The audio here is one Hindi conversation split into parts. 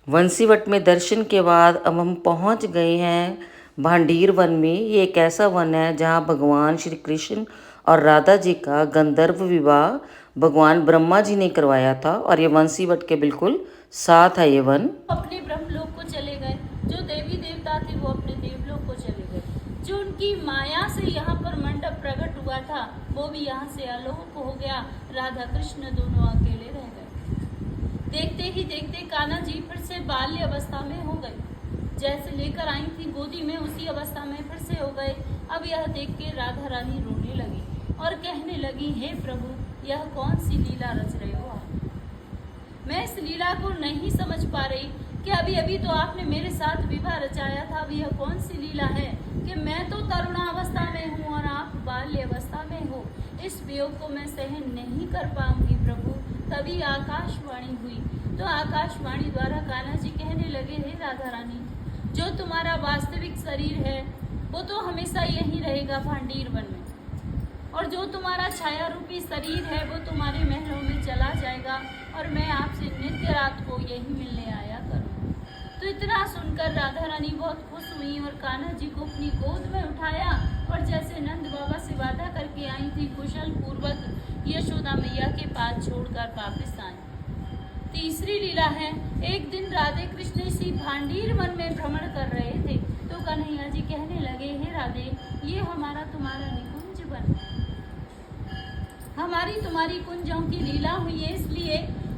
वंशीवट में दर्शन के बाद अब हम पहुंच गए हैं भांडीर वन में। ये एक ऐसा वन है जहां भगवान श्री कृष्ण और राधा जी का गंधर्व विवाह भगवान ब्रह्मा जी ने करवाया था, और ये वंशीवट के बिल्कुल साथ है ये वन। अपने ब्रह्मलोक को चले गए, जो देवी देवता थे वो अपने देवलोक को चले गए, जो उनकी माया से यहाँ पर मंडप प्रकट हुआ था वो भी यहाँ से अलोप हो गया। राधा कृष्ण दोनों अकेले रह गए। देखते ही देखते कान्हा जी फिर से बाल्य अवस्था में हो गए, जैसे लेकर आई थी गोदी में उसी अवस्था में फिर से हो गए। अब यह देख के राधा रानी रोने लगी और कहने लगी, हे प्रभु, यह कौन सी लीला रच रहे हो आप? मैं इस लीला को नहीं समझ पा रही कि अभी अभी तो आपने मेरे साथ विवाह रचाया था। अब यह कौन सी लीला है कि मैं तो तरुणावस्था में हूँ और आप बाल्य अवस्था में हो। इस वियोग को मैं सहन नहीं कर पाऊंगी प्रभु। तभी आकाशवाणी हुई, तो आकाशवाणी द्वारा कान्हा जी कहने लगे, हे राधा रानी, जो तुम्हारा वास्तविक शरीर है वो तो हमेशा यहीं रहेगा भांडीर वन में, और जो तुम्हारा छाया रूपी शरीर है वो तुम्हारे महलों में चला जाएगा, और मैं आपसे नित्य रात को यही मिलने आया करूँ। तो इतना सुनकर राधा रानी बहुत खुश हुई और कान्हा जी को अपनी गोद में उठाया, और जैसे नंद बाबा से वादा करके आई थी कुशल पूर्वक यशोदा मैया के पास छोड़कर वापिस आई। तीसरी लीला है, एक दिन राधे कृष्ण इसी भांडीर वन में भ्रमण कर रहे थे, तो कन्हैया जी कहने लगे, हे राधे, ये हमारा तुम्हारा निकुंज वन, हमारी तुम्हारी कुंजों की लीला हुई है, इसलिए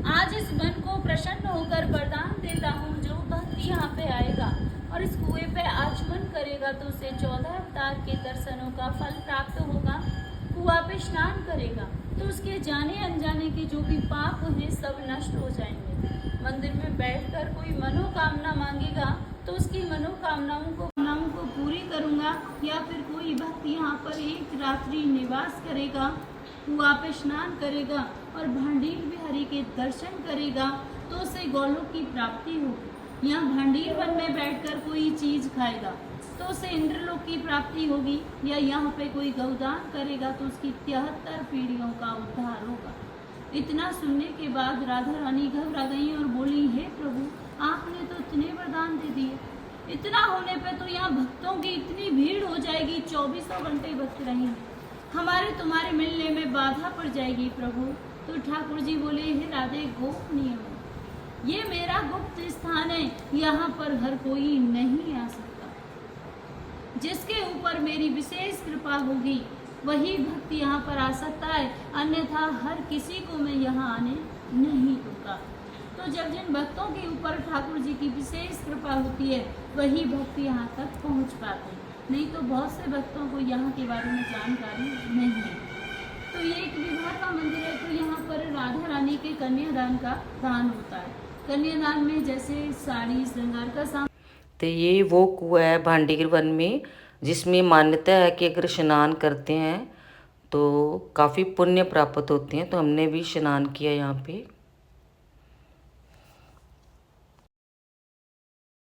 आज इस वन को प्रसन्न होकर वरदान देता हूँ, जो भक्त यहाँ पे आएगा और इस कुएं पे आचमन करेगा तो उसे 14 अवतार के दर्शनों का फल प्राप्त होगा। कुआ पे स्नान करेगा तो उसके जाने अनजाने के जो भी पाप हैं सब नष्ट हो जाएंगे। मंदिर में बैठकर कोई मनोकामना मांगेगा तो उसकी मनोकामनाओं को पूरी करूँगा। या फिर कोई भक्त यहाँ पर एक रात्रि निवास करेगा, कुआ पे स्नान करेगा और भांडीर बिहारी के दर्शन करेगा तो उसे गौलोक की प्राप्ति होगी। यहाँ भांडीर वन में बैठकर कोई चीज़ खाएगा तो उसे इंद्रलोक की प्राप्ति होगी, या यहाँ पे कोई गौदान करेगा तो उसकी 73 पीढ़ियों का उद्धार होगा। इतना सुनने के बाद राधा रानी घबरा गई और बोली, हे प्रभु, आपने तो इतने वरदान दे दिए, इतना होने पे तो यहाँ भक्तों की इतनी भीड़ हो जाएगी, 24 घंटे भक्त रहेंगे, हमारे तुम्हारे मिलने में बाधा पड़ जाएगी प्रभु। तो ठाकुर जी बोले, हे राधे, गोपनीय हो, ये मेरा गुप्त स्थान है, यहाँ पर हर कोई नहीं आ सकता। जिसके ऊपर मेरी विशेष कृपा होगी वही भक्त यहाँ पर आ सकता है, अन्यथा हर किसी को मैं यहाँ आने नहीं दूंगा। तो जब जिन भक्तों के ऊपर ठाकुर जी की विशेष कृपा होती है वही भक्त यहाँ तक पहुँच पाते हैं, नहीं तो बहुत से भक्तों को यहाँ के बारे में जानकारी नहीं है। तो ये एक विवाह का मंदिर है, तो यहाँ पर राधा रानी के कन्यादान का दान होता है। कन्यादान में जैसे साड़ी, श्रृंगार का सामान। तो ये वो कुआं है भांडीर वन में जिसमें मान्यता है कि अगर स्नान करते हैं तो काफ़ी पुण्य प्राप्त होते हैं। तो हमने भी स्नान किया यहाँ पे।